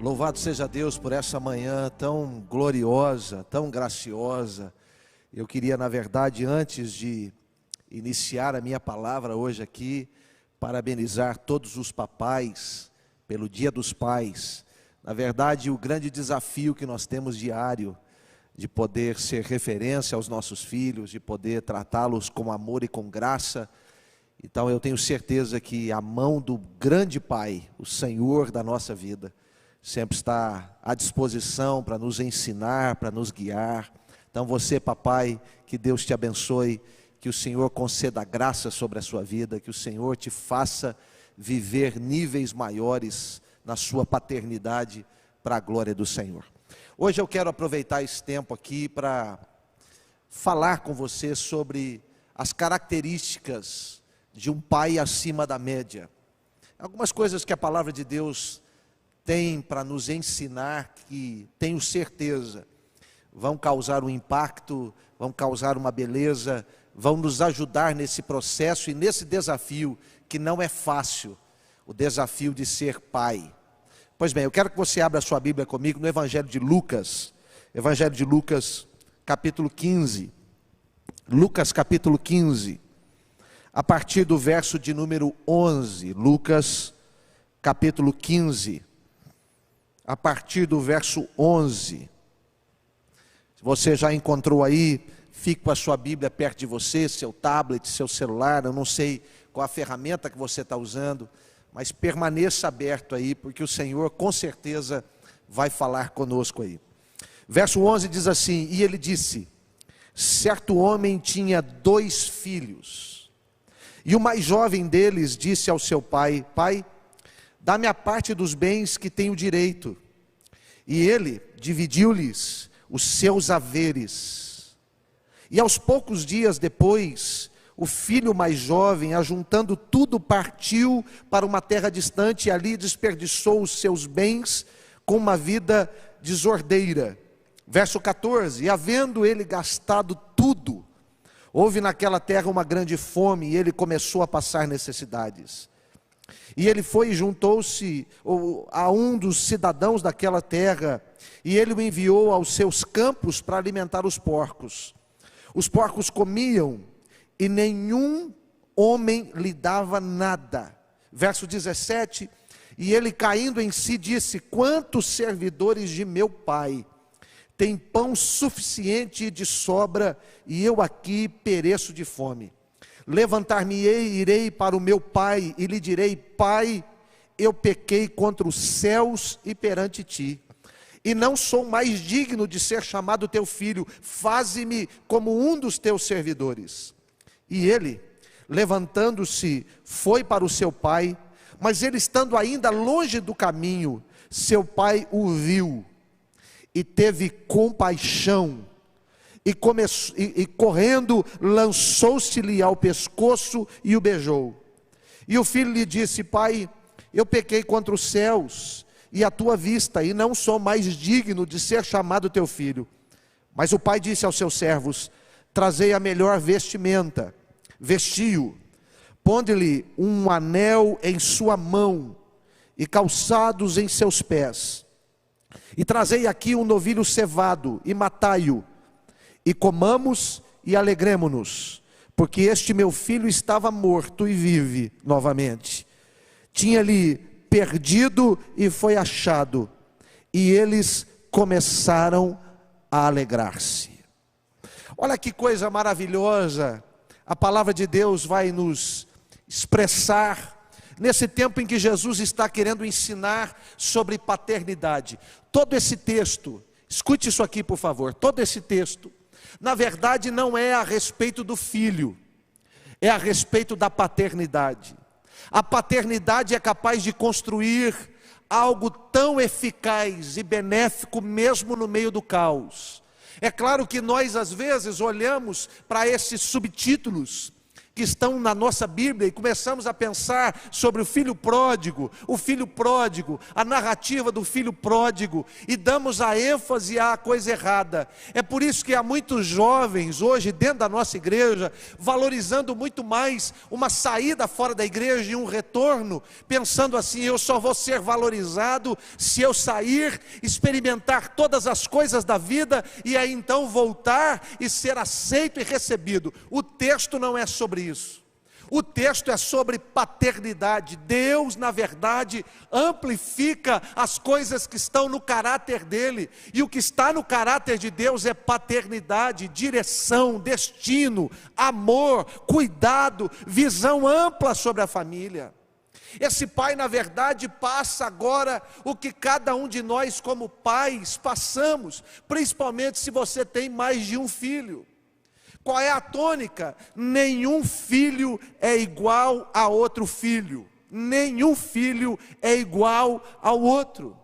Louvado seja Deus por essa manhã tão gloriosa, tão graciosa. Eu queria, na verdade, antes de iniciar a minha palavra hoje aqui, parabenizar todos os papais pelo Dia dos Pais. Na verdade, o grande desafio que nós temos diário, de poder ser referência aos nossos filhos, de poder tratá-los com amor e com graça. Então eu tenho certeza que a mão do grande Pai, o Senhor da nossa vida, sempre está à disposição para nos ensinar, para nos guiar. Então você, papai, que Deus te abençoe, que o Senhor conceda graça sobre a sua vida, que o Senhor te faça viver níveis maiores na sua paternidade para a glória do Senhor. Hoje eu quero aproveitar esse tempo aqui para falar com você sobre as características de um pai acima da média. Algumas coisas que a palavra de Deus tem para nos ensinar, que tenho certeza vão causar um impacto, vão causar uma beleza, vão nos ajudar nesse processo e nesse desafio que não é fácil, o desafio de ser pai. Pois bem, eu quero que você abra a sua Bíblia comigo no Evangelho de Lucas, capítulo 15. Lucas, capítulo 15, a partir do verso de número 11. Lucas, capítulo 15, a partir do verso 11. Se você já encontrou aí, fique com a sua Bíblia perto de você, seu tablet, seu celular, eu não sei qual a ferramenta que você está usando, mas permaneça aberto aí, porque o Senhor com certeza vai falar conosco aí. Verso 11 diz assim: e ele disse: certo homem tinha 2 filhos, e o mais jovem deles disse ao seu pai: pai, dá-me a parte dos bens que tenho direito. E ele dividiu-lhes os seus haveres. E aos poucos dias depois, o filho mais jovem, ajuntando tudo, partiu para uma terra distante, e ali desperdiçou os seus bens com uma vida desordeira. Verso 14: e havendo ele gastado tudo, houve naquela terra uma grande fome, e ele começou a passar necessidades. E ele foi e juntou-se a um dos cidadãos daquela terra, e ele o enviou aos seus campos para alimentar os porcos. Os porcos comiam, e nenhum homem lhe dava nada. Verso 17: e ele, caindo em si, disse: quantos servidores de meu pai têm pão suficiente e de sobra, e eu aqui pereço de fome. Levantar-me-ei e irei para o meu pai, e lhe direi: pai, eu pequei contra os céus e perante ti, e não sou mais digno de ser chamado teu filho, faze-me como um dos teus servidores. E ele, levantando-se, foi para o seu pai, mas ele, estando ainda longe do caminho, seu pai o viu, e teve compaixão, e correndo, lançou-se-lhe ao pescoço e o beijou. E o filho lhe disse: pai, eu pequei contra os céus e a tua vista, e não sou mais digno de ser chamado teu filho. Mas o pai disse aos seus servos: trazei a melhor vestimenta, vestiu, ponde-lhe um anel em sua mão e calçados em seus pés, e trazei aqui um novilho cevado e matai-o, e comamos e alegremo-nos, porque este meu filho estava morto e vive novamente, tinha-lhe perdido e foi achado. E eles começaram a alegrar-se. Olha que coisa maravilhosa a palavra de Deus vai nos expressar nesse tempo em que Jesus está querendo ensinar sobre paternidade. Todo esse texto, escute isso aqui por favor, todo esse texto, na verdade não é a respeito do filho, é a respeito da paternidade. A paternidade é capaz de construir algo tão eficaz e benéfico mesmo no meio do caos. É claro que nós às vezes olhamos para esses subtítulos que estão na nossa Bíblia, e começamos a pensar sobre o filho pródigo, a narrativa do filho pródigo, e damos a ênfase à coisa errada. É por isso que há muitos jovens hoje dentro da nossa igreja, valorizando muito mais uma saída fora da igreja e um retorno, pensando assim: eu só vou ser valorizado se eu sair, experimentar todas as coisas da vida, e aí então voltar e ser aceito e recebido. O texto não é sobre isso. O texto é sobre paternidade. Deus, na verdade, amplifica as coisas que estão no caráter dele, e o que está no caráter de Deus é paternidade, direção, destino, amor, cuidado, visão ampla sobre a família. Esse pai, na verdade, passa agora o que cada um de nós como pais passamos, principalmente se você tem mais de um filho. Qual é a tônica? Nenhum filho é igual a outro filho. Nenhum filho é igual ao outro.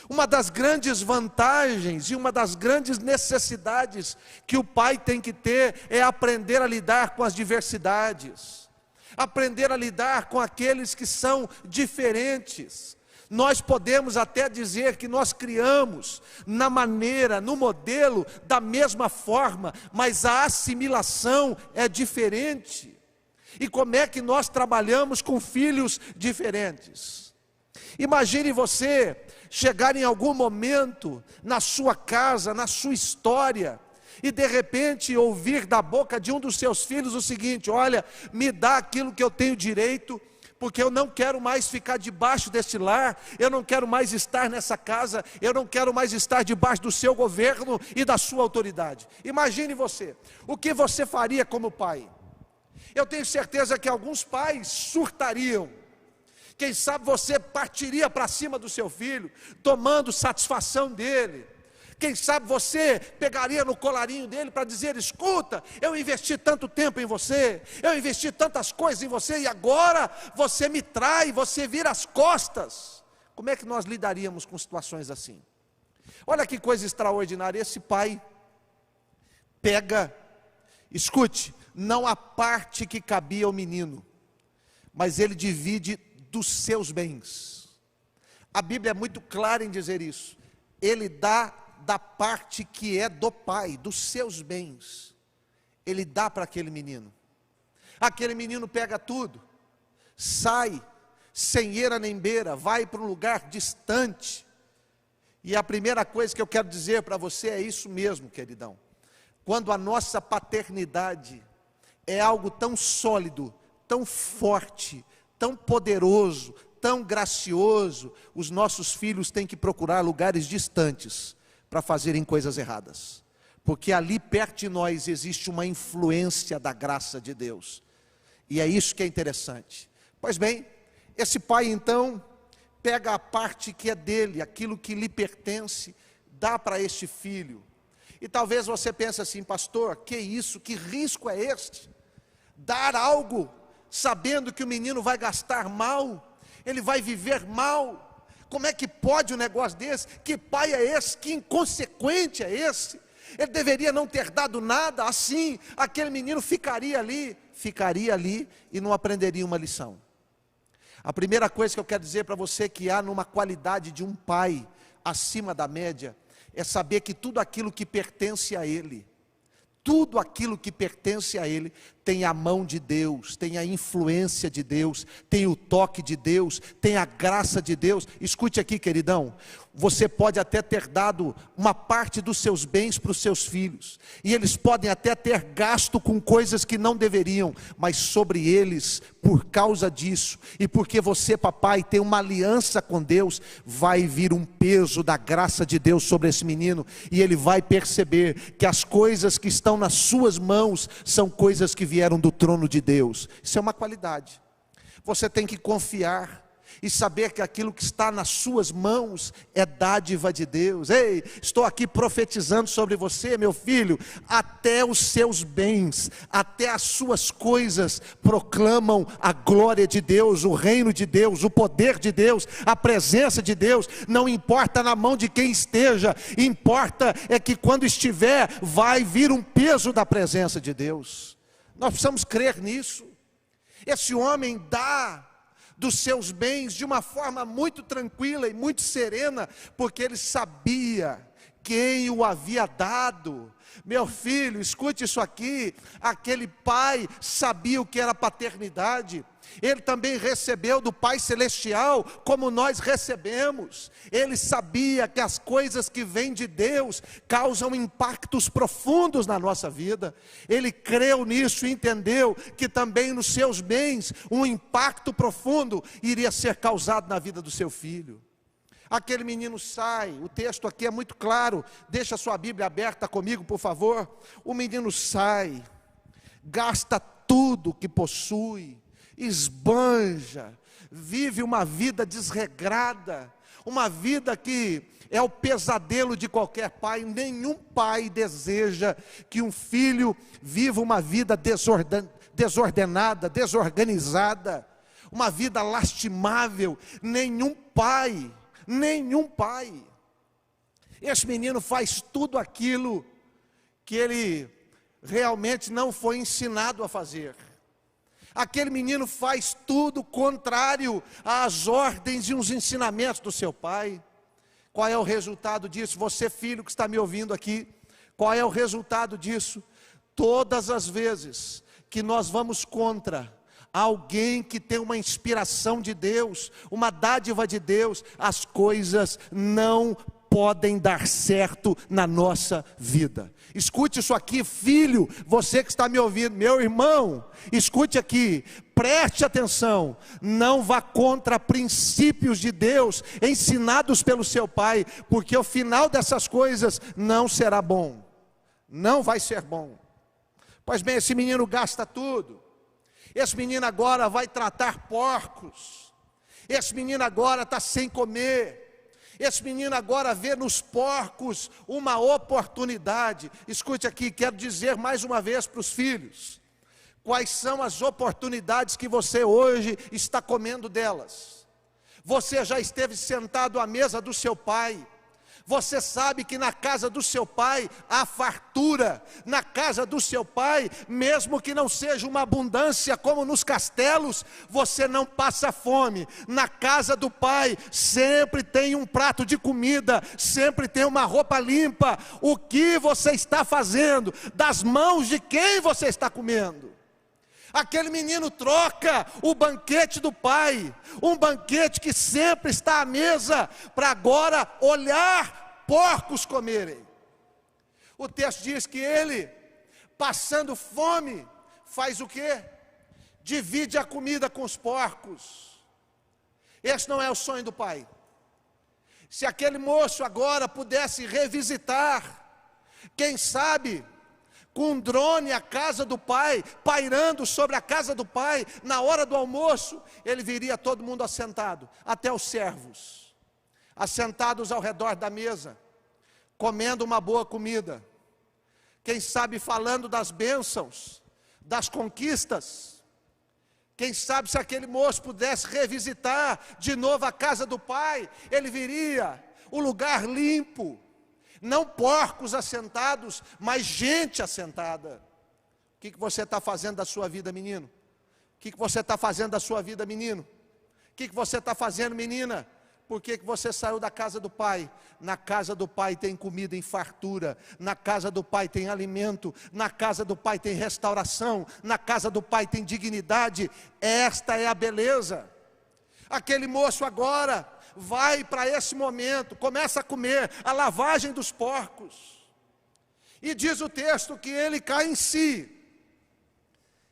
Uma das grandes vantagens e uma das grandes necessidades que o pai tem que ter é aprender a lidar com as diversidades, aprender a lidar com aqueles que são diferentes. Nós podemos até dizer que nós criamos na maneira, no modelo, da mesma forma, mas a assimilação é diferente. E como é que nós trabalhamos com filhos diferentes? Imagine você chegar em algum momento na sua casa, na sua história, e de repente ouvir da boca de um dos seus filhos o seguinte: olha, me dá aquilo que eu tenho direito, porque eu não quero mais ficar debaixo deste lar, eu não quero mais estar nessa casa, eu não quero mais estar debaixo do seu governo e da sua autoridade. Imagine você, o que você faria como pai? Eu tenho certeza que alguns pais surtariam. Quem sabe você partiria para cima do seu filho, tomando satisfação dele. Quem sabe você pegaria no colarinho dele para dizer: escuta, eu investi tanto tempo em você, eu investi tantas coisas em você, e agora você me trai, você vira as costas. Como é que nós lidaríamos com situações assim? Olha que coisa extraordinária. Esse pai pega, escute, não a parte que cabia ao menino, mas ele divide dos seus bens. A Bíblia é muito clara em dizer isso. Ele dá da parte que é do pai, dos seus bens, ele dá para aquele menino. Aquele menino pega tudo, sai, sem eira nem beira, vai para um lugar distante. E a primeira coisa que eu quero dizer para você é isso mesmo, queridão. Quando a nossa paternidade é algo tão sólido, tão forte, tão poderoso, tão gracioso, os nossos filhos têm que procurar lugares distantes para fazerem coisas erradas, porque ali perto de nós existe uma influência da graça de Deus, e é isso que é interessante. Pois bem, esse pai então pega a parte que é dele, aquilo que lhe pertence, dá para este filho. E talvez você pense assim: pastor, que isso, que risco é este? Dar algo sabendo que o menino vai gastar mal, ele vai viver mal. Como é que pode um negócio desse? Que pai é esse? Que inconsequente é esse? Ele deveria não ter dado nada. Assim, aquele menino ficaria ali e não aprenderia uma lição. A primeira coisa que eu quero dizer para você que há numa qualidade de um pai acima da média, é saber que tudo aquilo que pertence a ele, tudo aquilo que pertence a ele, tem a mão de Deus, tem a influência de Deus, tem o toque de Deus, tem a graça de Deus. Escute aqui, queridão, você pode até ter dado uma parte dos seus bens para os seus filhos, e eles podem até ter gasto com coisas que não deveriam, mas sobre eles, por causa disso, e porque você, papai, tem uma aliança com Deus, vai vir um peso da graça de Deus sobre esse menino, e ele vai perceber que as coisas que estão nas suas mãos, são coisas que vieram do trono de Deus. Isso é uma qualidade. Você tem que confiar e saber que aquilo que está nas suas mãos é dádiva de Deus. Ei, estou aqui profetizando sobre você, meu filho. Até os seus bens, até as suas coisas proclamam a glória de Deus, o reino de Deus, o poder de Deus, a presença de Deus. Não importa na mão de quem esteja, importa é que quando estiver, vai vir um peso da presença de Deus. Nós precisamos crer nisso. Esse homem dá dos seus bens de uma forma muito tranquila e muito serena, porque ele sabia quem o havia dado. Meu filho, escute isso aqui, aquele pai sabia o que era paternidade. Ele também recebeu do Pai Celestial, como nós recebemos. Ele sabia que as coisas que vêm de Deus causam impactos profundos na nossa vida. Ele creu nisso e entendeu que também nos seus bens um impacto profundo iria ser causado na vida do seu filho. Aquele menino sai, o texto aqui é muito claro, deixa a sua Bíblia aberta comigo, por favor. O menino sai, gasta tudo que possui, esbanja, vive uma vida desregrada, uma vida que é o pesadelo de qualquer pai. Nenhum pai deseja que um filho viva uma vida desordenada, desorganizada, uma vida lastimável. Nenhum pai. Esse menino faz tudo aquilo que ele realmente não foi ensinado a fazer. Aquele menino faz tudo contrário às ordens e os ensinamentos do seu pai. Qual é o resultado disso? Você, filho que está me ouvindo aqui, qual é o resultado disso? Todas as vezes que nós vamos contra alguém que tem uma inspiração de Deus, uma dádiva de Deus, as coisas não podem dar certo na nossa vida. Escute isso aqui, filho, você que está me ouvindo, meu irmão, escute aqui, preste atenção, não vá contra princípios de Deus, ensinados pelo seu pai, porque o final dessas coisas não será bom, não vai ser bom. Pois bem, esse menino gasta tudo, esse menino agora vai tratar porcos, esse menino agora está sem comer, esse menino agora vê nos porcos uma oportunidade. Escute aqui, quero dizer mais uma vez para os filhos, quais são as oportunidades que você hoje está comendo delas. Você já esteve sentado à mesa do seu pai, você sabe que na casa do seu pai há fartura, na casa do seu pai, mesmo que não seja uma abundância como nos castelos, você não passa fome. Na casa do pai sempre tem um prato de comida, sempre tem uma roupa limpa. O que você está fazendo? Das mãos de quem você está comendo? Aquele menino troca o banquete do pai, um banquete que sempre está à mesa, para agora olhar porcos comerem. O texto diz que ele, passando fome, faz o quê? Divide a comida com os porcos. Esse não é o sonho do pai. Se aquele moço agora pudesse revisitar, quem sabe, com um drone a casa do pai, pairando sobre a casa do pai, na hora do almoço, ele viria todo mundo assentado, até os servos, assentados ao redor da mesa, comendo uma boa comida, quem sabe falando das bênçãos, das conquistas. Quem sabe se aquele moço pudesse revisitar de novo a casa do pai, ele viria, o lugar limpo, não porcos assentados, mas gente assentada. O que você está fazendo da sua vida, menino? O que você está fazendo da sua vida, menino? O que você está fazendo, menina? Por que você saiu da casa do pai? Na casa do pai tem comida em fartura, na casa do pai tem alimento, na casa do pai tem restauração, na casa do pai tem dignidade. Esta é a beleza. Aquele moço agora vai para esse momento, começa a comer a lavagem dos porcos, e diz o texto que ele cai em si.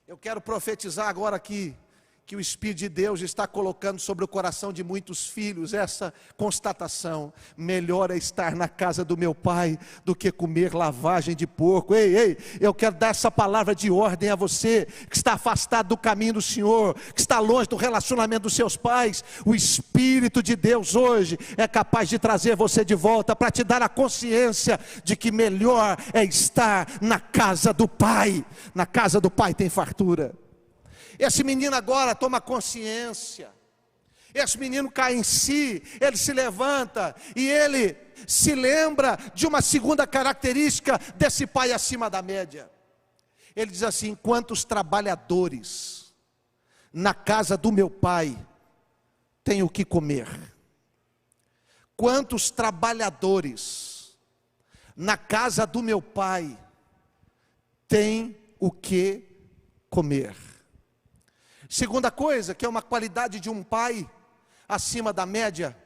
Eu quero profetizar agora aqui, que o Espírito de Deus está colocando sobre o coração de muitos filhos essa constatação: melhor é estar na casa do meu pai do que comer lavagem de porco. Ei, eu quero dar essa palavra de ordem a você que está afastado do caminho do Senhor, que está longe do relacionamento dos seus pais. O Espírito de Deus hoje é capaz de trazer você de volta, para te dar a consciência de que melhor é estar na casa do pai. Na casa do pai tem fartura. Esse menino agora toma consciência, esse menino cai em si, ele se levanta e ele se lembra de uma segunda característica desse pai acima da média. Ele diz assim: quantos trabalhadores na casa do meu pai têm o que comer? Quantos trabalhadores na casa do meu pai têm o que comer? Segunda coisa, que é uma qualidade de um pai acima da média,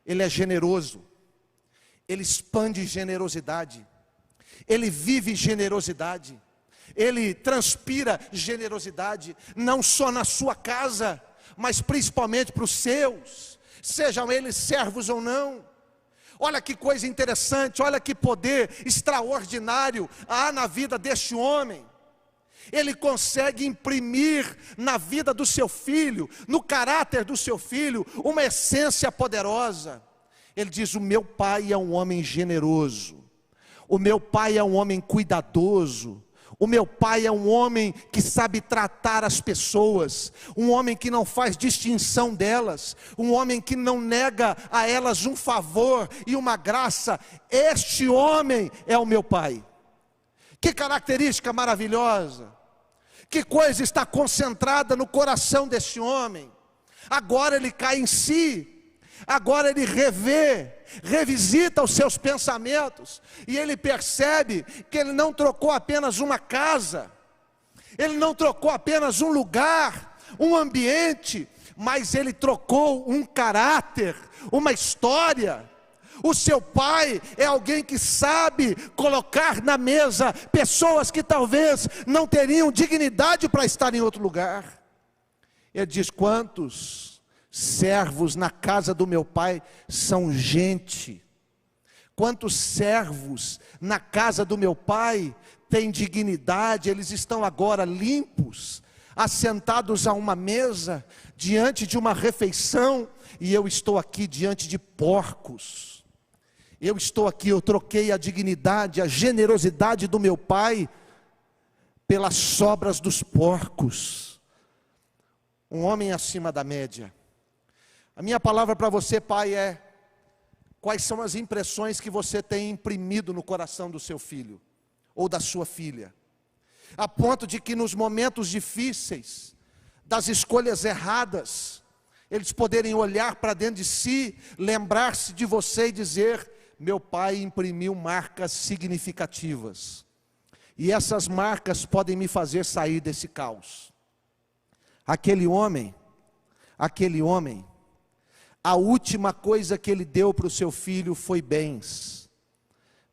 ele é generoso, ele expande generosidade, ele vive generosidade, ele transpira generosidade, não só na sua casa, mas principalmente para os seus, sejam eles servos ou não. Olha que coisa interessante, olha que poder extraordinário há na vida deste homem. Ele consegue imprimir na vida do seu filho, no caráter do seu filho, uma essência poderosa. Ele diz: o meu pai é um homem generoso, o meu pai é um homem cuidadoso, o meu pai é um homem que sabe tratar as pessoas, um homem que não faz distinção delas, um homem que não nega a elas um favor e uma graça. Este homem é o meu pai. Que característica maravilhosa, que coisa está concentrada no coração desse homem. Agora ele cai em si, agora ele revisita os seus pensamentos, e ele percebe que ele não trocou apenas uma casa, ele não trocou apenas um lugar, um ambiente, mas ele trocou um caráter, uma história. O seu pai é alguém que sabe colocar na mesa pessoas que talvez não teriam dignidade para estar em outro lugar. Ele diz: quantos servos na casa do meu pai são gente? Quantos servos na casa do meu pai têm dignidade? Eles estão agora limpos, assentados a uma mesa, diante de uma refeição, e eu estou aqui diante de porcos. Eu estou aqui, eu troquei a dignidade, a generosidade do meu pai pelas sobras dos porcos. Um homem acima da média. A minha palavra para você, pai, é: quais são as impressões que você tem imprimido no coração do seu filho ou da sua filha, a ponto de que nos momentos difíceis, das escolhas erradas, eles poderem olhar para dentro de si, lembrar-se de você e dizer: meu pai imprimiu marcas significativas, e essas marcas podem me fazer sair desse caos. Aquele homem, a última coisa que ele deu para o seu filho foi bens,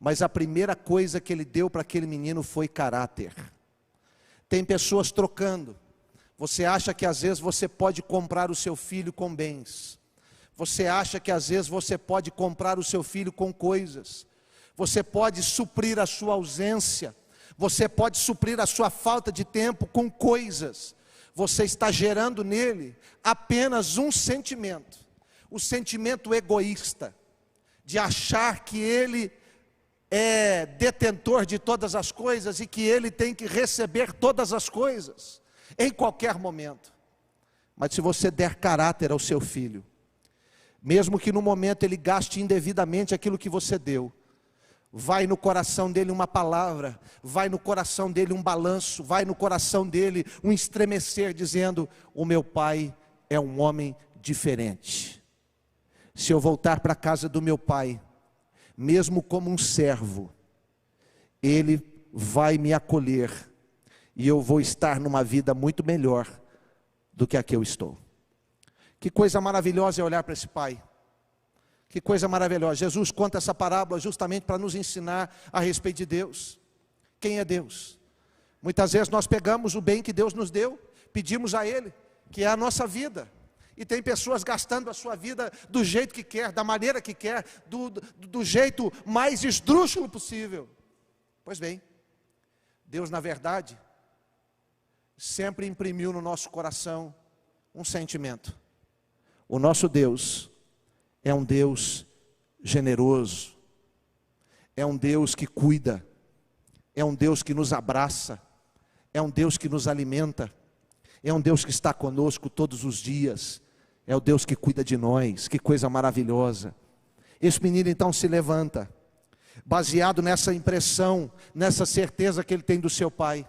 mas a primeira coisa que ele deu para aquele menino foi caráter. Tem pessoas trocando. Você acha que às vezes você pode comprar o seu filho com bens, você acha que às vezes você pode comprar o seu filho com coisas, você pode suprir a sua ausência, você pode suprir a sua falta de tempo com coisas. Você está gerando nele apenas um sentimento, o sentimento egoísta, de achar que ele é detentor de todas as coisas e que ele tem que receber todas as coisas, em qualquer momento. Mas se você der caráter ao seu filho, mesmo que no momento ele gaste indevidamente aquilo que você deu, vai no coração dele uma palavra, vai no coração dele um balanço, vai no coração dele um estremecer, dizendo: o meu pai é um homem diferente. Se eu voltar para a casa do meu pai, mesmo como um servo, ele vai me acolher, e eu vou estar numa vida muito melhor do que a que eu estou. Que coisa maravilhosa é olhar para esse pai. Que coisa maravilhosa. Jesus conta essa parábola justamente para nos ensinar a respeito de Deus. Quem é Deus? Muitas vezes nós pegamos o bem que Deus nos deu, pedimos a Ele, que é a nossa vida. E tem pessoas gastando a sua vida do jeito que quer, da maneira que quer, do jeito mais esdrúxulo possível. Pois bem, Deus, na verdade, sempre imprimiu no nosso coração um sentimento. O nosso Deus é um Deus generoso, é um Deus que cuida, é um Deus que nos abraça, é um Deus que nos alimenta, é um Deus que está conosco todos os dias, é o Deus que cuida de nós. Que coisa maravilhosa. Esse menino então se levanta, baseado nessa impressão, nessa certeza que ele tem do seu pai.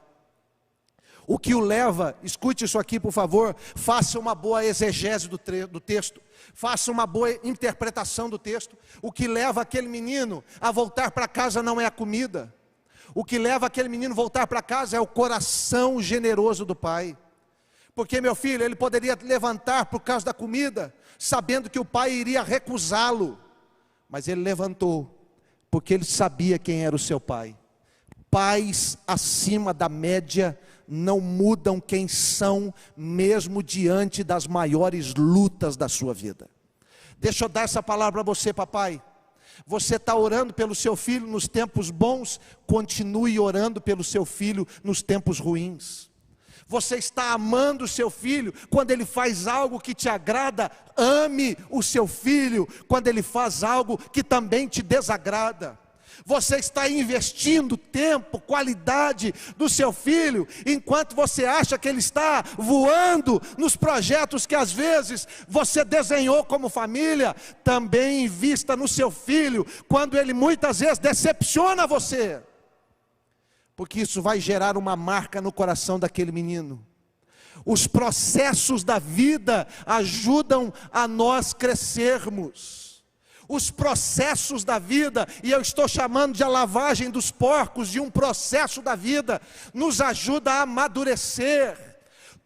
O que o leva, escute isso aqui por favor, faça uma boa exegese do texto, faça uma boa interpretação do texto. O que leva aquele menino a voltar para casa não é a comida. O que leva aquele menino a voltar para casa é o coração generoso do pai. Porque, meu filho, ele poderia levantar por causa da comida, sabendo que o pai iria recusá-lo. Mas ele levantou, porque ele sabia quem era o seu pai. Pais acima da média não mudam quem são, mesmo diante das maiores lutas da sua vida. Deixa eu dar essa palavra para você, papai. Você está orando pelo seu filho nos tempos bons, continue orando pelo seu filho nos tempos ruins. Você está amando o seu filho quando ele faz algo que te agrada, ame o seu filho quando ele faz algo que também te desagrada. Você está investindo tempo, qualidade do seu filho, enquanto você acha que ele está voando nos projetos que às vezes você desenhou como família. Também invista no seu filho, quando ele muitas vezes decepciona você, porque isso vai gerar uma marca no coração daquele menino. Os processos da vida ajudam a nós crescermos. Os processos da vida, e eu estou chamando de a lavagem dos porcos, de um processo da vida, nos ajuda a amadurecer.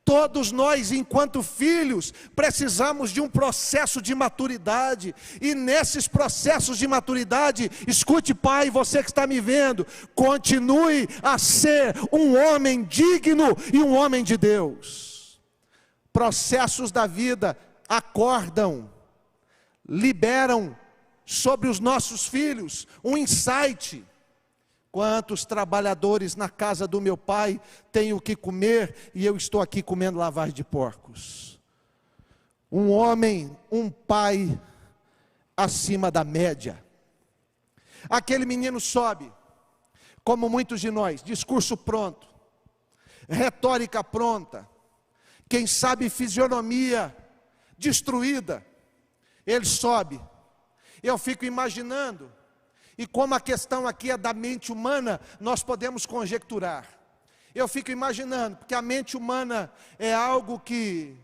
Todos nós, enquanto filhos, precisamos de um processo de maturidade, e nesses processos de maturidade, escute pai, você que está me vendo, continue a ser um homem digno e um homem de Deus. Processos da vida acordam, liberam sobre os nossos filhos um insight. Quantos trabalhadores na casa do meu pai têm o que comer e eu estou aqui comendo lavagem de porcos? Um homem, um pai acima da média. Aquele menino sobe, como muitos de nós, discurso pronto, retórica pronta, quem sabe fisionomia destruída. Ele sobe. Eu fico imaginando, e como a questão aqui é da mente humana, nós podemos conjecturar. Eu fico imaginando, porque a mente humana é algo que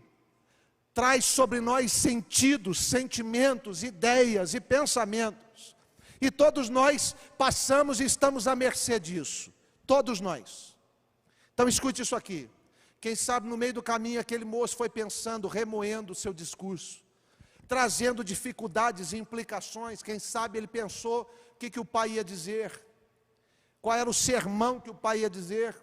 traz sobre nós sentidos, sentimentos, ideias e pensamentos. E todos nós passamos e estamos à mercê disso. Todos nós. Então escute isso aqui. Quem sabe no meio do caminho aquele moço foi pensando, remoendo o seu discurso, trazendo dificuldades e implicações. Quem sabe ele pensou o que o pai ia dizer, qual era o sermão que o pai ia dizer.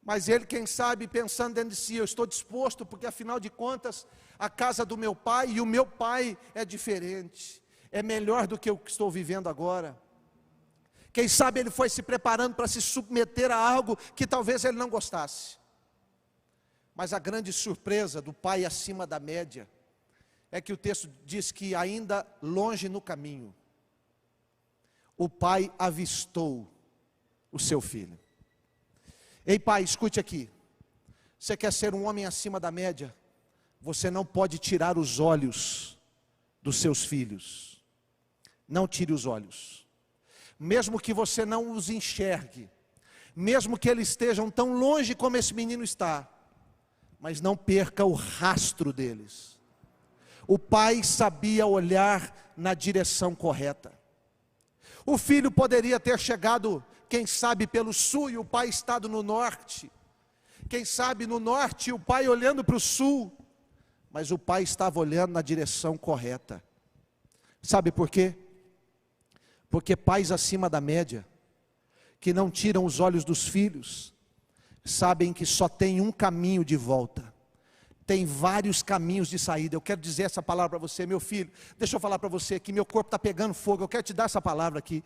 Mas ele, quem sabe, pensando dentro de si, eu estou disposto, porque afinal de contas, a casa do meu pai e o meu pai é diferente, é melhor do que o que estou vivendo agora. Quem sabe ele foi se preparando para se submeter a algo que talvez ele não gostasse. Mas a grande surpresa do pai acima da média é que o texto diz que ainda longe no caminho, o pai avistou o seu filho. Ei pai, escute aqui. Você quer ser um homem acima da média? Você não pode tirar os olhos dos seus filhos. Não tire os olhos. Mesmo que você não os enxergue, mesmo que eles estejam tão longe como esse menino está, mas não perca o rastro deles. O pai sabia olhar na direção correta. O filho poderia ter chegado, quem sabe, pelo sul e o pai estado no norte. Quem sabe no norte o pai olhando para o sul, mas o pai estava olhando na direção correta. Sabe por quê? Porque pais acima da média, que não tiram os olhos dos filhos, sabem que só tem um caminho de volta. Tem vários caminhos de saída. Eu quero dizer essa palavra para você, meu filho. Deixa eu falar para você aqui, meu corpo está pegando fogo. Eu quero te dar essa palavra aqui.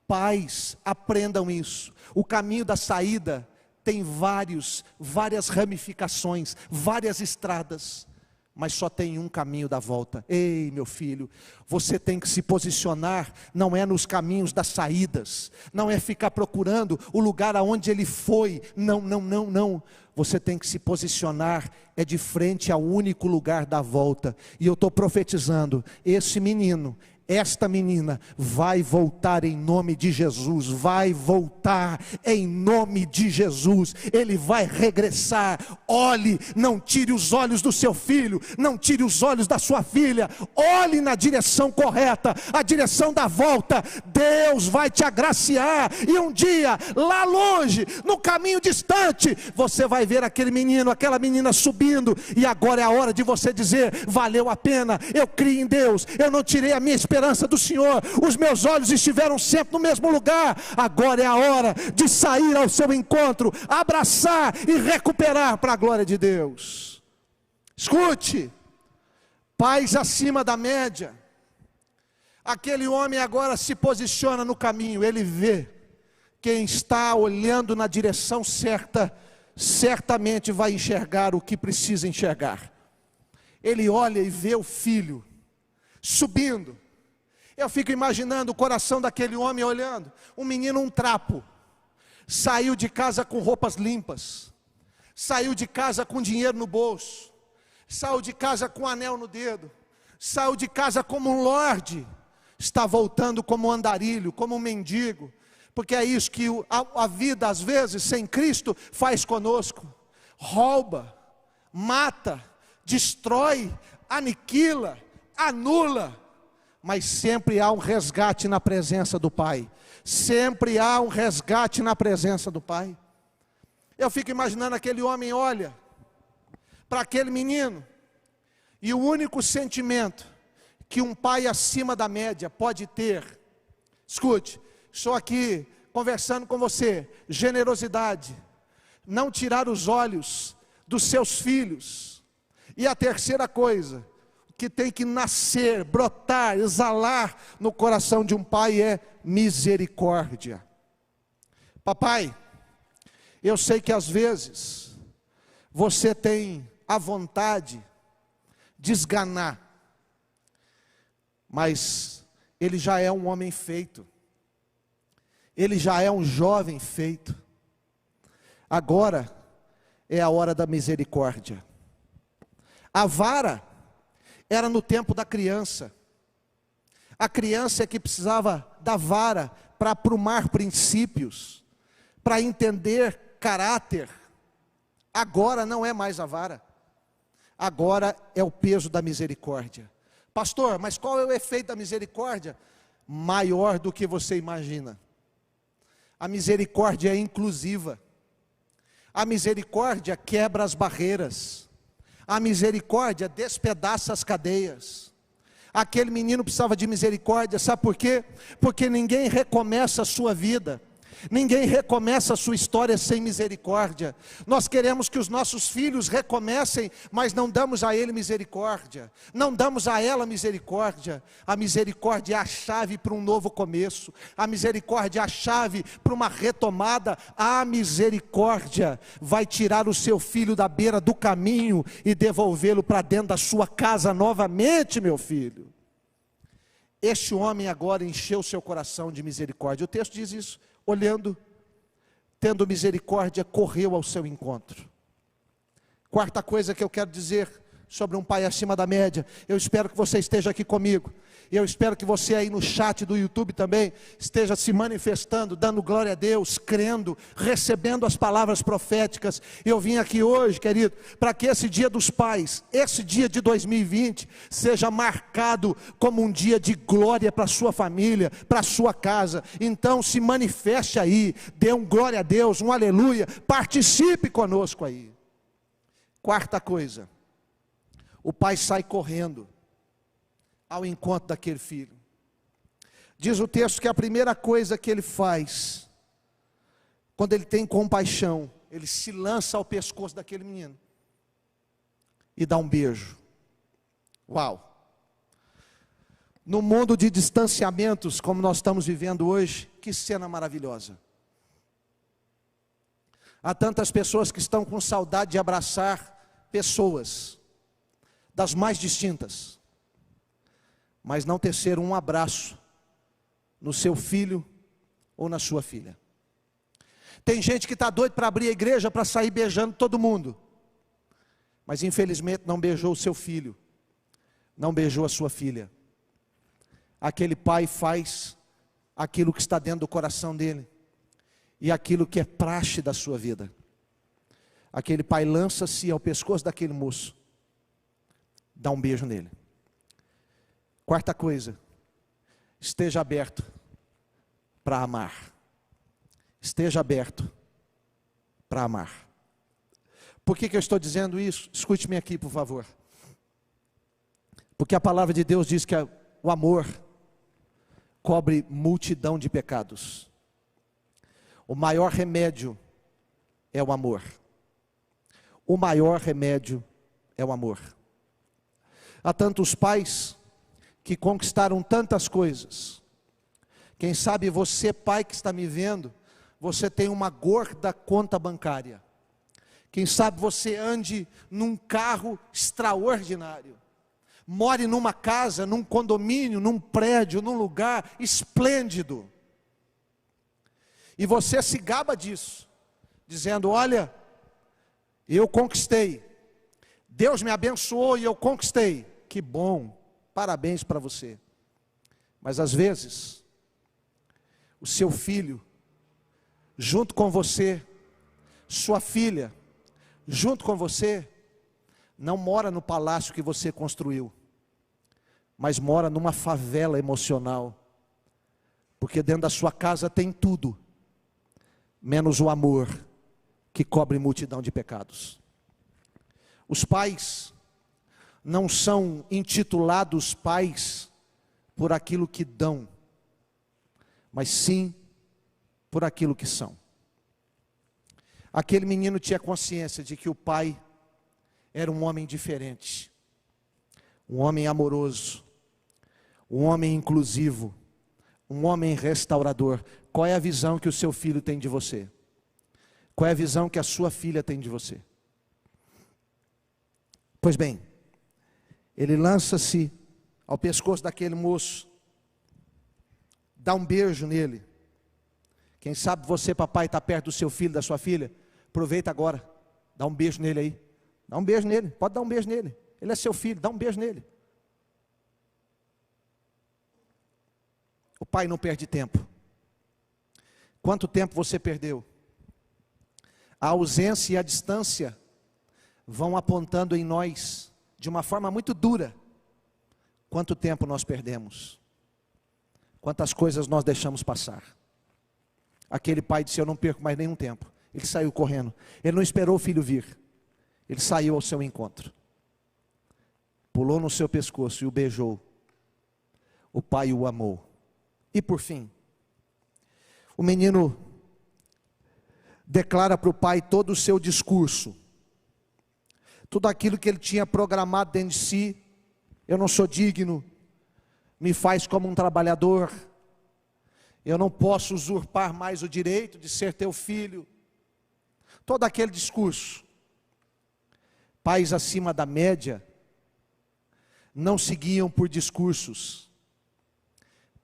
Pais, aprendam isso. O caminho da saída tem várias ramificações, várias estradas, mas só tem um caminho da volta. Ei, meu filho, você tem que se posicionar, não é nos caminhos das saídas, não é ficar procurando o lugar aonde ele foi, não. Você tem que se posicionar, é de frente ao único lugar da volta. E eu estou profetizando, esse menino esta menina vai voltar em nome de Jesus, vai voltar em nome de Jesus, ele vai regressar. Olhe, não tire os olhos do seu filho, não tire os olhos da sua filha, olhe na direção correta, a direção da volta. Deus vai te agraciar, e um dia, lá longe, no caminho distante, você vai ver aquele menino, aquela menina subindo, e agora é a hora de você dizer: valeu a pena, eu criei em Deus, eu não tirei a minha esperança do Senhor, os meus olhos estiveram sempre no mesmo lugar. Agora é a hora de sair ao seu encontro, abraçar e recuperar para a glória de Deus. Escute, pais acima da média, aquele homem agora se posiciona no caminho, ele vê quem está olhando na direção certa, certamente vai enxergar o que precisa enxergar. Ele olha e vê o filho subindo. Eu fico imaginando o coração daquele homem olhando. Um menino, um trapo, saiu de casa com roupas limpas, saiu de casa com dinheiro no bolso, saiu de casa com um anel no dedo, saiu de casa como um lorde, está voltando como um andarilho, como um mendigo, porque é isso que a vida às vezes sem Cristo faz conosco: rouba, mata, destrói, aniquila, anula. Mas sempre há um resgate na presença do Pai, sempre há um resgate na presença do Pai. Eu fico imaginando aquele homem olha para aquele menino, e o único sentimento que um pai acima da média pode ter, escute, estou aqui conversando com você, generosidade, não tirar os olhos dos seus filhos. E a terceira coisa que tem que nascer, brotar, exalar no coração de um pai é misericórdia. Papai, eu sei que às vezes você tem a vontade de esganar, mas ele já é um homem feito, ele já é um jovem feito. Agora é a hora da misericórdia. A vara era no tempo da criança. A criança é que precisava da vara para aprumar princípios, para entender caráter. Agora não é mais a vara, agora é o peso da misericórdia. Pastor, mas qual é o efeito da misericórdia? Maior do que você imagina. A misericórdia é inclusiva. A misericórdia quebra as barreiras. A misericórdia despedaça as cadeias. Aquele menino precisava de misericórdia, sabe por quê? Porque ninguém recomeça a sua vida, ninguém recomeça a sua história sem misericórdia. Nós queremos que os nossos filhos recomecem, mas não damos a ele misericórdia, não damos a ela misericórdia. A misericórdia é a chave para um novo começo, a misericórdia é a chave para uma retomada. A misericórdia vai tirar o seu filho da beira do caminho e devolvê-lo para dentro da sua casa novamente, meu filho. Este homem agora encheu seu coração de misericórdia. O texto diz isso: olhando, tendo misericórdia, correu ao seu encontro. Quarta coisa que eu quero dizer sobre um pai acima da média, eu espero que você esteja aqui comigo, e eu espero que você aí no chat do YouTube também esteja se manifestando, dando glória a Deus, crendo, recebendo as palavras proféticas. Eu vim aqui hoje, querido, para que esse dia dos pais, esse dia de 2020, seja marcado como um dia de glória para a sua família, para a sua casa. Então se manifeste aí, dê um glória a Deus, um aleluia, participe conosco aí. Quarta coisa, o pai sai correndo ao encontro daquele filho. Diz o texto que a primeira coisa que ele faz, quando ele tem compaixão, ele se lança ao pescoço daquele menino e dá um beijo. Uau! No mundo de distanciamentos como nós estamos vivendo hoje, que cena maravilhosa. Há tantas pessoas que estão com saudade de abraçar pessoas das mais distintas, mas não tecer um abraço no seu filho ou na sua filha. Tem gente que está doido para abrir a igreja, para sair beijando todo mundo, mas infelizmente não beijou o seu filho, não beijou a sua filha. aquele pai faz aquilo que está dentro do coração dele, e aquilo que é praxe da sua vida. Aquele pai lança-se ao pescoço daquele moço, dá um beijo nele. Quarta coisa, esteja aberto para amar. Esteja aberto para amar. Por que eu estou dizendo isso? Escute-me aqui, por favor. Porque a palavra de Deus diz que o amor cobre multidão de pecados. O maior remédio é o amor. O maior remédio é o amor. Há tantos pais que conquistaram tantas coisas. Quem sabe você, pai que está me vendo, você tem uma gorda conta bancária. Quem sabe você ande num carro extraordinário. More numa casa, num condomínio, num prédio, num lugar esplêndido. E você se gaba disso, dizendo: olha, eu conquistei, Deus me abençoou e eu conquistei. Que bom, parabéns para você. Mas às vezes, o seu filho, junto com você, sua filha, junto com você, não mora no palácio que você construiu, mas mora numa favela emocional, porque dentro da sua casa tem tudo, menos o amor, que cobre multidão de pecados. Os pais não são intitulados pais por aquilo que dão, mas sim por aquilo que são. Aquele menino tinha consciência de que o pai era um homem diferente, um homem amoroso, um homem inclusivo, um homem restaurador. Qual é a visão que o seu filho tem de você? Qual é a visão que a sua filha tem de você? Pois bem, ele lança-se ao pescoço daquele moço, dá um beijo nele. Quem sabe você, papai, está perto do seu filho, da sua filha, aproveita agora, dá um beijo nele aí. Dá um beijo nele, pode dar um beijo nele. Ele é seu filho, dá um beijo nele. O pai não perde tempo. Quanto tempo você perdeu? A ausência e a distância vão apontando em nós, de uma forma muito dura, quanto tempo nós perdemos. Quantas coisas nós deixamos passar. Aquele pai disse: eu não perco mais nenhum tempo. Ele saiu correndo. Ele não esperou o filho vir. Ele saiu ao seu encontro. Pulou no seu pescoço e o beijou. O pai o amou. E por fim, o menino declara para o pai todo o seu discurso. Tudo aquilo que ele tinha programado dentro de si. Eu não sou digno. Me faz como um trabalhador. Eu não posso usurpar mais o direito de ser teu filho. Todo aquele discurso. Pais acima da média não seguiam por discursos.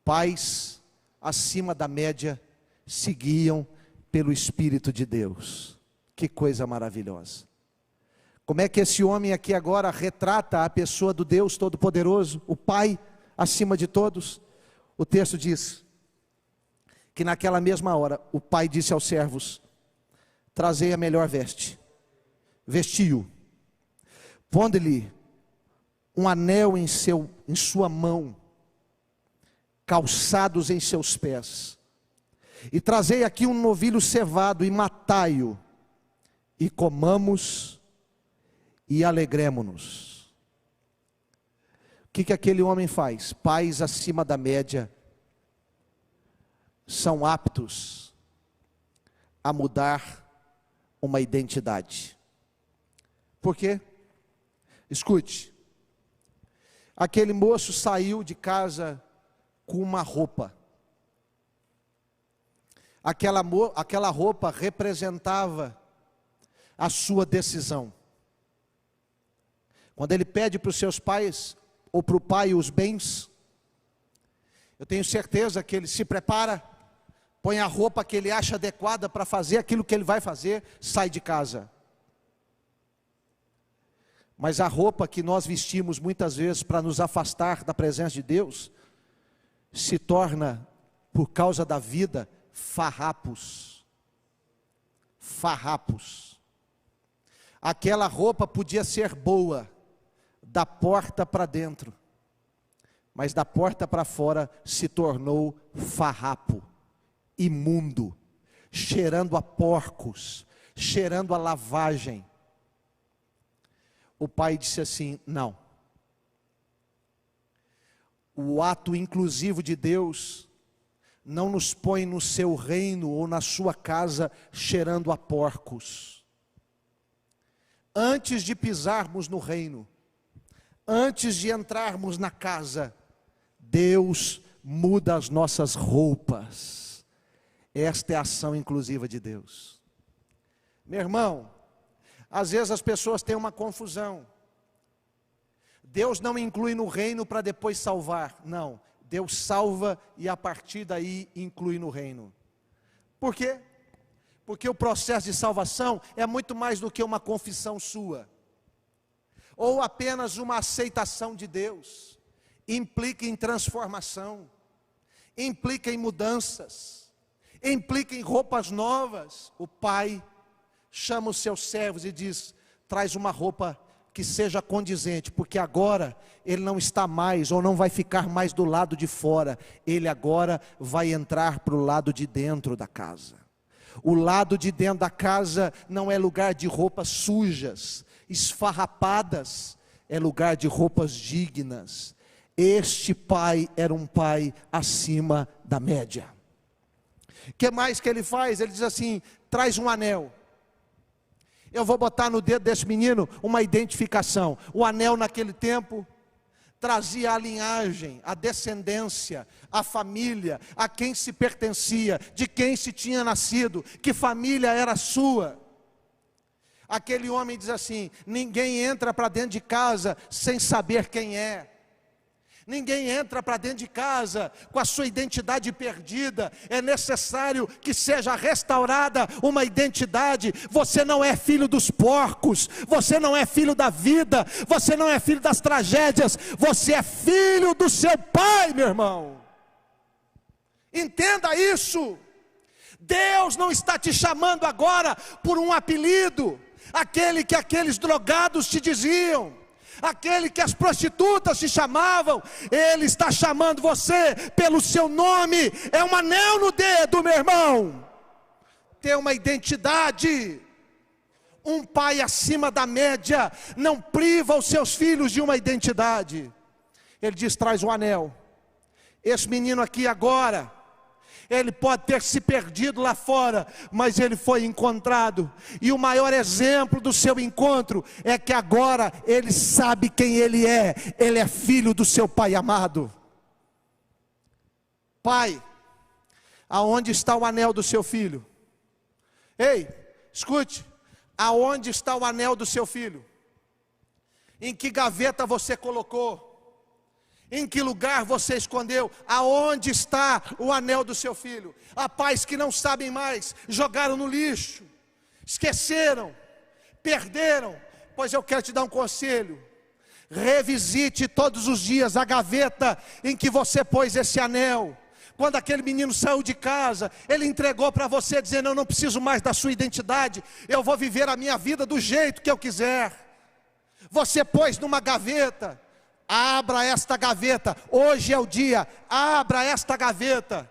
Pais acima da média seguiam pelo Espírito de Deus. Que coisa maravilhosa. Como é que esse homem aqui agora retrata a pessoa do Deus Todo-Poderoso, o Pai acima de todos? O texto diz que naquela mesma hora o pai disse aos servos: trazei a melhor veste, vestiu, pondo-lhe um anel em sua mão, calçados em seus pés, e trazei aqui um novilho cevado, e matai-o, e comamos e alegremo-nos. O que aquele homem faz? Pais acima da média são aptos a mudar uma identidade. Por quê? Escute, aquele moço saiu de casa com uma roupa. Aquela roupa representava a sua decisão. Quando ele pede para os seus pais, ou para o pai, os bens, eu tenho certeza que ele se prepara, põe a roupa que ele acha adequada para fazer aquilo que ele vai fazer, sai de casa. Mas a roupa que nós vestimos muitas vezes para nos afastar da presença de Deus, se torna, por causa da vida, farrapos. Farrapos. Aquela roupa podia ser boa, da porta para dentro, mas da porta para fora se tornou farrapo, imundo, cheirando a porcos, cheirando a lavagem. O pai disse assim: não. O ato inclusivo de Deus não nos põe no seu reino ou na sua casa cheirando a porcos. Antes de pisarmos no reino, antes de entrarmos na casa, Deus muda as nossas roupas. Esta é a ação inclusiva de Deus. Meu irmão, às vezes as pessoas têm uma confusão. Deus não inclui no reino para depois salvar. Não, Deus salva e a partir daí inclui no reino. Por quê? Porque o processo de salvação é muito mais do que uma confissão sua, ou apenas uma aceitação de Deus. Implica em transformação, implica em mudanças, implica em roupas novas. O pai chama os seus servos e diz: traz uma roupa que seja condizente, porque agora ele não está mais, ou não vai ficar mais do lado de fora, ele agora vai entrar para o lado de dentro da casa. O lado de dentro da casa não é lugar de roupas sujas, esfarrapadas, é lugar de roupas dignas. Este pai era um pai acima da média. O que mais que ele faz? Ele diz assim: traz um anel. Eu vou botar no dedo desse menino uma identificação. O anel naquele tempo trazia a linhagem, a descendência, a família, a quem se pertencia, de quem se tinha nascido, que família era sua. Aquele homem diz assim: ninguém entra para dentro de casa sem saber quem é. Ninguém entra para dentro de casa com a sua identidade perdida. É necessário que seja restaurada uma identidade. Você não é filho dos porcos, você não é filho da vida, você não é filho das tragédias, você é filho do seu pai, meu irmão. Entenda isso. Deus não está te chamando agora por um apelido, aquele que aqueles drogados te diziam, aquele que as prostitutas te chamavam. Ele está chamando você pelo seu nome. É um anel no dedo, meu irmão. Ter uma identidade. Um pai acima da média não priva os seus filhos de uma identidade. Ele diz: traz o anel. Esse menino aqui agora, ele pode ter se perdido lá fora, mas ele foi encontrado. E o maior exemplo do seu encontro é que agora ele sabe quem ele é. Ele é filho do seu pai amado. Pai, aonde está o anel do seu filho? Ei, escute. Aonde está o anel do seu filho? Em que gaveta você colocou? Em que lugar você escondeu? Aonde está o anel do seu filho? Há pais que não sabem mais, jogaram no lixo, esqueceram, perderam. Pois eu quero te dar um conselho: revisite todos os dias a gaveta em que você pôs esse anel. Quando aquele menino saiu de casa, ele entregou para você dizendo: eu não preciso mais da sua identidade, eu vou viver a minha vida do jeito que eu quiser. Você pôs numa gaveta. Abra esta gaveta, hoje é o dia. Abra esta gaveta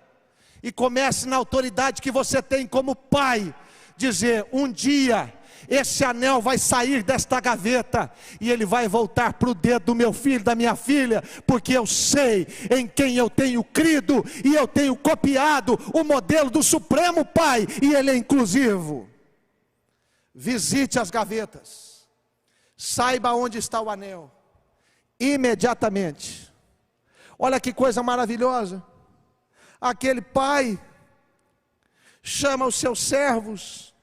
e comece, na autoridade que você tem como pai, dizer: um dia esse anel vai sair desta gaveta e ele vai voltar para o dedo do meu filho, da minha filha, porque eu sei em quem eu tenho crido e eu tenho copiado o modelo do Supremo Pai, e ele é inclusivo. Visite as gavetas, saiba onde está o anel. Imediatamente. Olha que coisa maravilhosa. Aquele pai chama os seus servos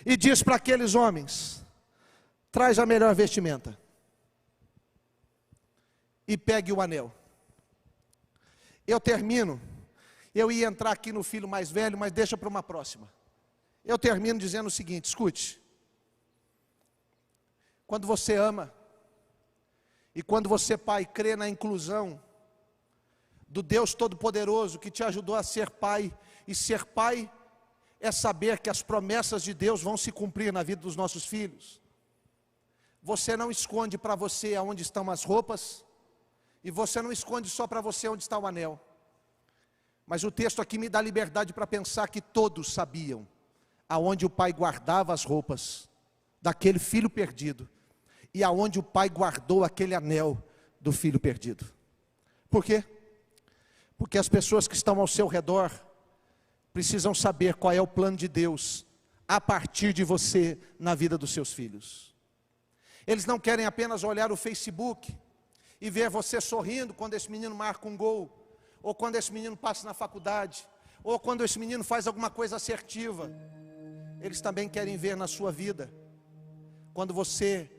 e diz para aqueles homens: traz a melhor vestimenta e pegue o anel. Eu termino. Eu ia entrar aqui no filho mais velho, mas deixa para uma próxima. Eu termino dizendo o seguinte: escute. Quando você ama, e quando você, pai, crê na inclusão do Deus Todo-Poderoso que te ajudou a ser pai. E ser pai é saber que as promessas de Deus vão se cumprir na vida dos nossos filhos. Você não esconde para você aonde estão as roupas, e você não esconde só para você onde está o anel. Mas o texto aqui me dá liberdade para pensar que todos sabiam aonde o pai guardava as roupas daquele filho perdido, e aonde o pai guardou aquele anel do filho perdido. Por quê? Porque as pessoas que estão ao seu redor precisam saber qual é o plano de Deus a partir de você na vida dos seus filhos. Eles não querem apenas olhar o Facebook e ver você sorrindo quando esse menino marca um gol, ou quando esse menino passa na faculdade, ou quando esse menino faz alguma coisa assertiva. Eles também querem ver na sua vida, quando você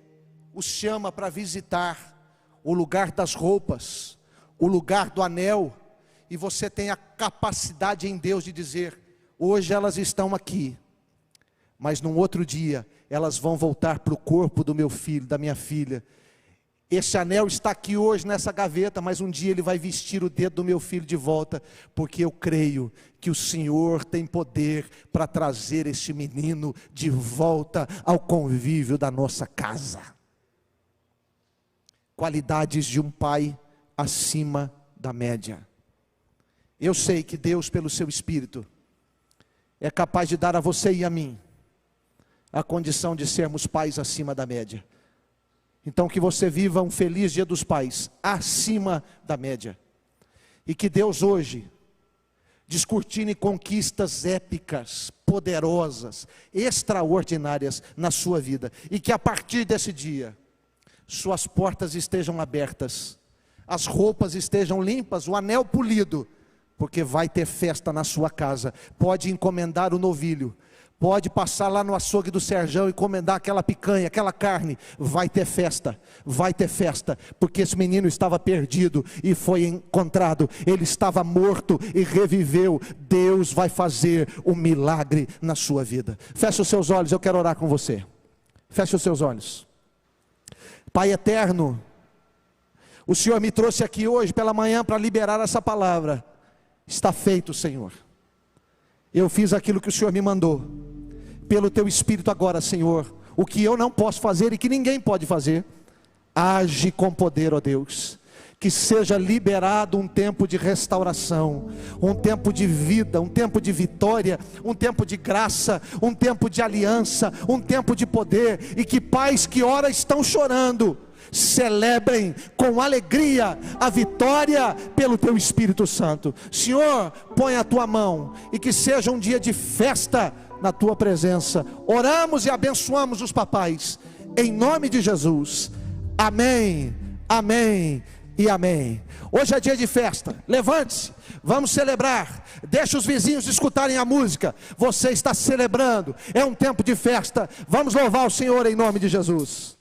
os chama para visitar o lugar das roupas, o lugar do anel, e você tem a capacidade em Deus de dizer: hoje elas estão aqui, mas num outro dia elas vão voltar para o corpo do meu filho, da minha filha. Esse anel está aqui hoje nessa gaveta, mas um dia ele vai vestir o dedo do meu filho de volta, porque eu creio que o Senhor tem poder para trazer este menino de volta ao convívio da nossa casa. Qualidades de um pai acima da média. Eu sei que Deus, pelo seu Espírito, é capaz de dar a você e a mim a condição de sermos pais acima da média. Então que você viva um feliz Dia dos Pais acima da média, e que Deus hoje descortine conquistas épicas, poderosas, extraordinárias na sua vida, e que a partir desse dia suas portas estejam abertas, as roupas estejam limpas, o anel polido, porque vai ter festa na sua casa. Pode encomendar o novilho, pode passar lá no açougue do Serjão e encomendar aquela picanha, aquela carne. Vai ter festa, porque esse menino estava perdido e foi encontrado. Ele estava morto e reviveu. Deus vai fazer um milagre na sua vida. Feche os seus olhos, eu quero orar com você. Feche os seus olhos. Pai eterno, o Senhor me trouxe aqui hoje pela manhã para liberar essa palavra. Está feito, Senhor. Eu fiz aquilo que o Senhor me mandou. Pelo teu Espírito agora, Senhor, o que eu não posso fazer e que ninguém pode fazer, age com poder, ó Deus. Que seja liberado um tempo de restauração, um tempo de vida, um tempo de vitória, um tempo de graça, um tempo de aliança, um tempo de poder. E que pais que ora estão chorando celebrem com alegria a vitória pelo teu Espírito Santo. Senhor, põe a tua mão e que seja um dia de festa na tua presença. Oramos e abençoamos os papais em nome de Jesus. Amém, amém e amém. Hoje é dia de festa. Levante-se, vamos celebrar. Deixa os vizinhos escutarem a música. Você está celebrando, é um tempo de festa. Vamos louvar o Senhor em nome de Jesus.